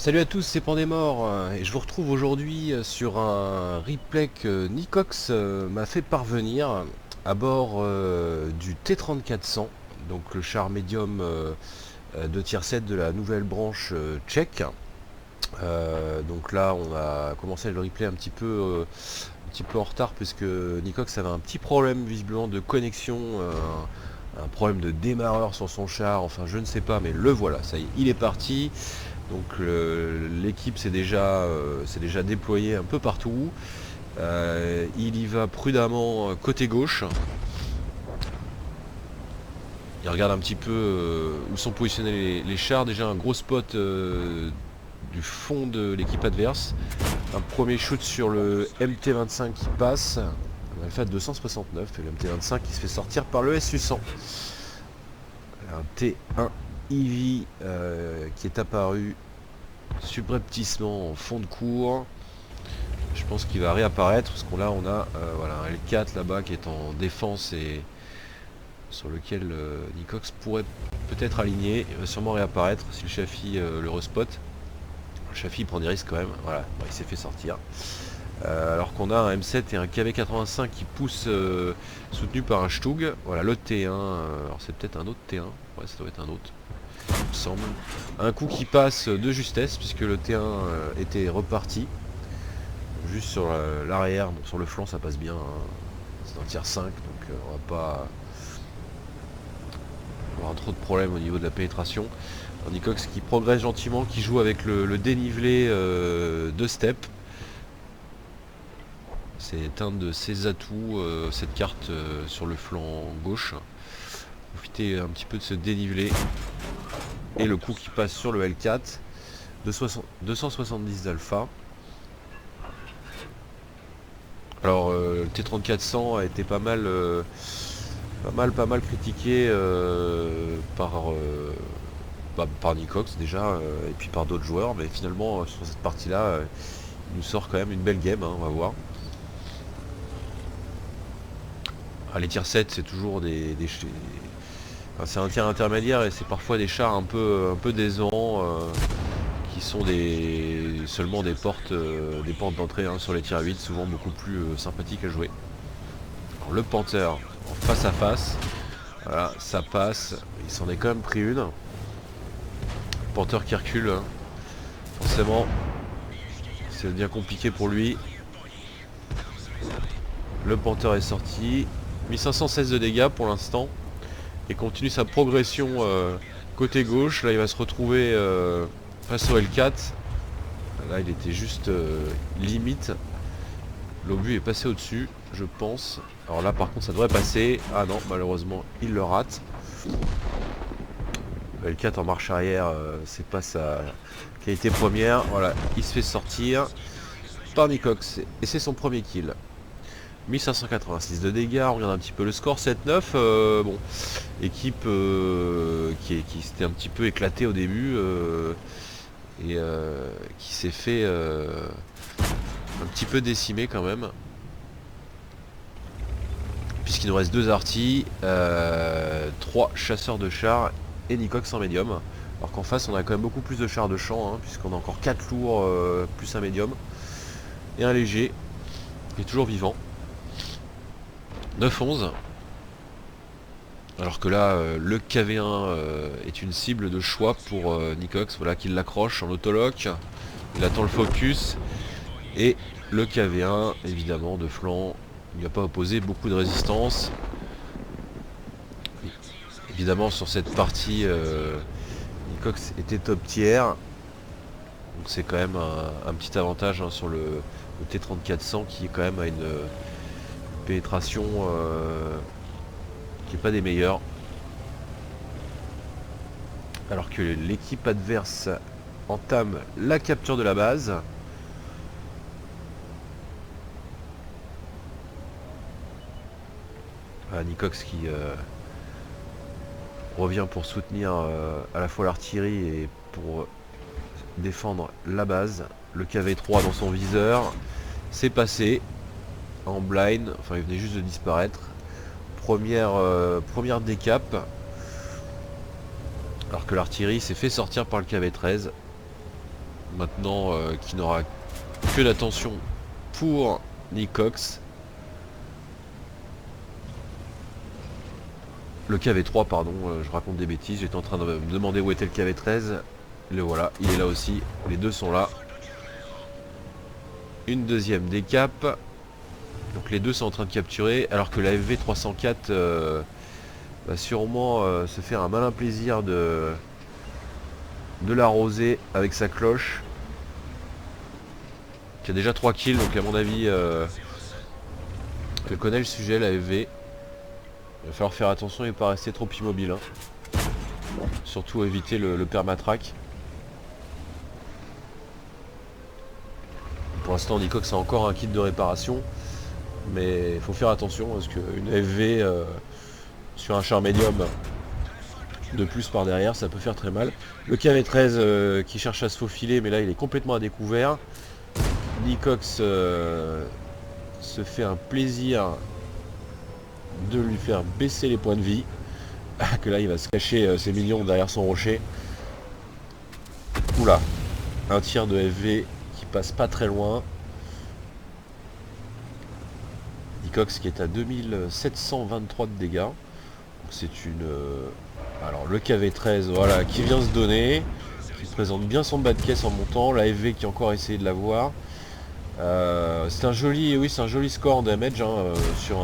Salut à tous, c'est Pandémort et je vous retrouve aujourd'hui sur un replay que Nicox m'a fait parvenir à bord du T3400, donc le char médium de tier 7 de la nouvelle branche tchèque. Donc là on a commencé le replay un petit peu en retard puisque Nicox avait un petit problème visiblement de connexion, un problème de démarreur sur son char, enfin je ne sais pas, mais le voilà, ça y est, il est parti. Donc l'équipe s'est déjà déployée un peu partout. Il y va prudemment côté gauche. Il regarde un petit peu où sont positionnés les chars. Déjà un gros spot du fond de l'équipe adverse. Un premier shoot sur le MT25 qui passe. Un Alpha 269 et le MT25 qui se fait sortir par le SU100. Un T1 Eevee qui est apparu subrepticement en fond de cours. Je pense qu'il va réapparaître parce qu'on on a voilà, un L4 là-bas qui est en défense et sur lequel Nicox pourrait peut-être aligner. Il va sûrement réapparaître si le Chafi le respot. Le Chafi prend des risques quand même. Voilà, bon, il s'est fait sortir. Alors qu'on a un M7 et un KV85 qui poussent soutenu par un Stug. Voilà, l'autre T1. Alors c'est peut-être un autre T1. Ouais, ça doit être un autre. Il me semble. Un coup qui passe de justesse puisque le T1 était reparti. Juste sur l'arrière, bon, sur le flanc ça passe bien, hein. C'est un tier 5 donc on va pas avoir trop de problèmes au niveau de la pénétration. Nicox qui progresse gentiment, qui joue avec le dénivelé de step. C'est un de ses atouts, cette carte sur le flanc gauche. Profiter un petit peu de ce dénivelé. Et le coup qui passe sur le L4 de 270 d'alpha. Alors le T3400 a été pas mal critiqué par Nicox déjà et puis par d'autres joueurs, mais finalement sur cette partie là il nous sort quand même une belle game, hein, on va voir. Les tier 7 c'est toujours enfin, c'est un tiers intermédiaire et c'est parfois des chars un peu décevants qui sont seulement des portes d'entrée, hein, sur les tier 8, souvent beaucoup plus sympathiques à jouer. Alors, le Panther en face à face, voilà, ça passe, il s'en est quand même pris une. Panther qui recule, hein. Forcément c'est bien compliqué pour lui. Le Panther est sorti, 1516 de dégâts pour l'instant et continue sa progression côté gauche. Là il va se retrouver face au L4. Là il était juste limite. L'obus est passé au dessus, je pense. Alors là par contre ça devrait passer. Ah non, malheureusement il le rate. Le L4 en marche arrière, c'est pas sa qualité première. Voilà, il se fait sortir par Nicox et c'est son premier kill. 1586 de dégâts, on regarde un petit peu le score, 7-9, bon, équipe qui s'était un petit peu éclatée au début et qui s'est fait un petit peu décimer quand même, puisqu'il nous reste 2 artis, 3 chasseurs de chars et Nicox en médium, alors qu'en face on a quand même beaucoup plus de chars de champ, hein, puisqu'on a encore 4 lourds plus un médium et un léger qui est toujours vivant. 9-11. Alors que là, le KV1 est une cible de choix pour Nicox. Voilà, qu'il l'accroche en autolock. Il attend le focus. Et le KV1, évidemment, de flanc, il n'y a pas opposé beaucoup de résistance. Évidemment, sur cette partie, Nicox était top tier. Donc c'est quand même un petit avantage, hein, sur le T3400 qui est quand même à une pénétration qui n'est pas des meilleurs. Alors que l'équipe adverse entame la capture de la base. Nicox qui revient pour soutenir à la fois l'artillerie et pour défendre la base. Le KV3 dans son viseur. C'est passé en blind, enfin il venait juste de disparaître. Première décap. Alors que l'artillerie s'est fait sortir par le KV13. maintenant qui n'aura que d'attention pour Nicox. Le KV3 pardon, je raconte des bêtises, j'étais en train de me demander où était le KV13. Le voilà, il est là aussi, les deux sont là. Une deuxième décap. Donc les deux sont en train de capturer, alors que la FV 304 va sûrement se faire un malin plaisir de l'arroser avec sa cloche. Qui a déjà 3 kills, donc à mon avis elle connaît le sujet, la FV. Il va falloir faire attention et pas rester trop immobile, hein. Surtout éviter le permatrack. Pour l'instant Nicox a encore un kit de réparation, mais il faut faire attention parce qu'une FV sur un char médium de plus par derrière, ça peut faire très mal. Le KV13 qui cherche à se faufiler, mais là il est complètement à découvert. Nicox se fait un plaisir de lui faire baisser les points de vie. Que là il va se cacher ses minions derrière son rocher. Oula, un tir de FV qui passe pas très loin. Nicox qui est à 2723 de dégâts. C'est une... alors le KV13 voilà, qui vient se donner, qui présente bien son bas de caisse en montant. La FV qui a encore essayé de l'avoir. C'est un joli, oui, c'est un joli score en damage hein, sur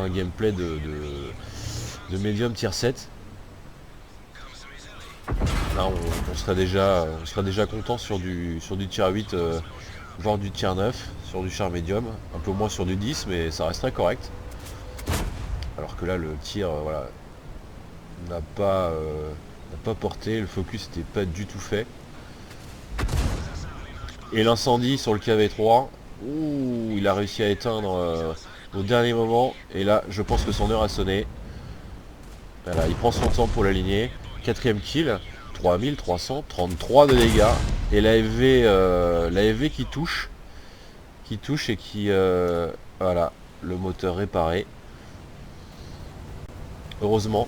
un gameplay de medium tier 7. Là on serait déjà content sur du tier 8 voire du tier 9 sur du char médium, un peu moins sur du 10 mais ça resterait correct. Alors que là le tir voilà, n'a pas porté, le focus n'était pas du tout fait. Et l'incendie sur le KV3, ouh, il a réussi à éteindre au dernier moment. Et là, je pense que son heure a sonné. Voilà, il prend son temps pour l'aligner. Quatrième kill, 3333 de dégâts. Et la FV qui touche et qui... voilà, le moteur réparé. Heureusement.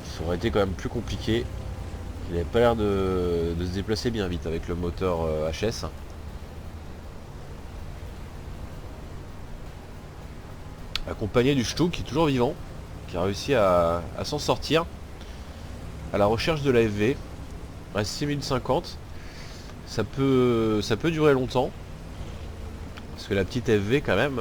Ça aurait été quand même plus compliqué. Il n'avait pas l'air de se déplacer bien vite avec le moteur HS. Accompagné du Stuck qui est toujours vivant, qui a réussi à s'en sortir. À la recherche de la FV. Reste 6050. Ça peut durer longtemps. Parce que la petite FV quand même...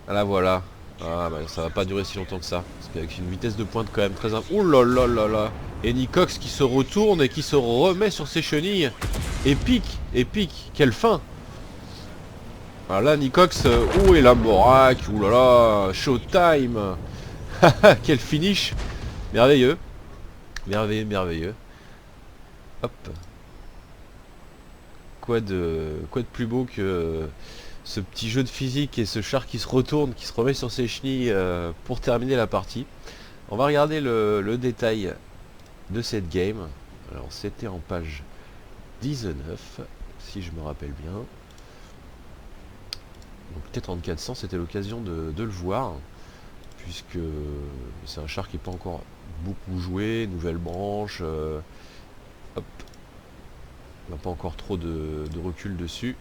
la voilà. Ah bah ça va pas durer si longtemps que ça. Parce qu'avec une vitesse de pointe quand même très... Ouh là là là là. Et Nicox qui se retourne et qui se remet sur ses chenilles. Épique, épique, quelle fin. Alors là Nicox, où est la Borac? Ouh là là, showtime. Quel finish. Merveilleux. Merveilleux, merveilleux. Hop. Quoi de plus beau que ce petit jeu de physique et ce char qui se retourne, qui se remet sur ses chenilles pour terminer la partie. On va regarder le détail de cette game. Alors c'était en page 19 si je me rappelle bien. Donc T3400 c'était l'occasion de le voir, puisque c'est un char qui n'est pas encore beaucoup joué, nouvelle branche, hop, on n'a pas encore trop de recul dessus.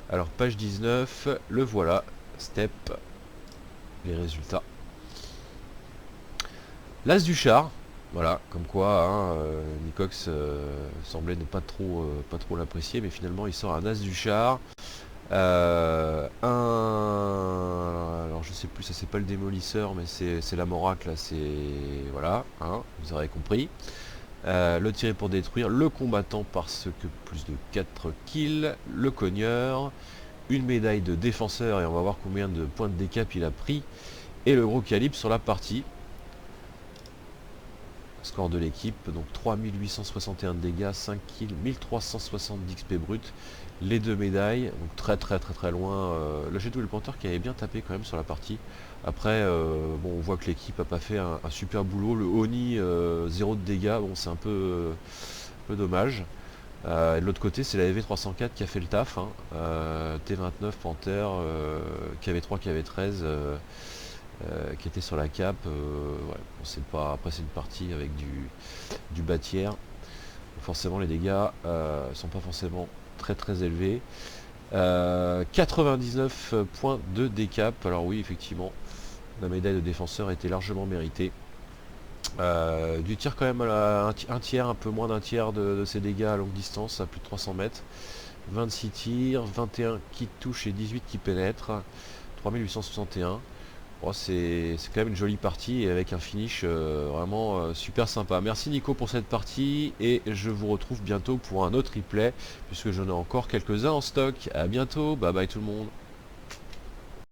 Alors page 19, le voilà, step, les résultats. L'as du char, voilà, comme quoi hein, Nicox semblait ne pas trop l'apprécier, mais finalement il sort un as du char. Alors je sais plus, ça c'est pas le démolisseur, mais c'est la Morac là, c'est voilà, hein, vous aurez compris. Le tirer pour détruire, le combattant parce que plus de 4 kills, le cogneur, une médaille de défenseur et on va voir combien de points de décap il a pris, et le gros calibre sur la partie. Score de l'équipe, donc 3861 dégâts, 5 kills, 1360 d'XP brut, les deux médailles, donc très loin. Là j'ai tout le Panther qui avait bien tapé quand même sur la partie. Après, bon, on voit que l'équipe a pas fait un super boulot. Le Oni, 0 de dégâts, bon c'est un peu dommage. Et de l'autre côté, c'est la EV304 qui a fait le taf. Hein. T29, Panther, KV3, KV13. Qui était sur la cape, ouais, on sait pas, après c'est une partie avec du bâtière, Forcément les dégâts sont pas forcément très élevés. 99 points de décap. Alors oui, effectivement, la médaille de défenseur était largement méritée. Du tir quand même à un tiers, un peu moins d'un tiers de ses dégâts à longue distance, à plus de 300 mètres. 26 tirs, 21 qui touchent et 18 qui pénètrent. 3861. Oh, c'est quand même une jolie partie et avec un finish vraiment super sympa. Merci Nico pour cette partie et je vous retrouve bientôt pour un autre replay puisque j'en ai encore quelques-uns en stock. À bientôt, bye bye tout le monde.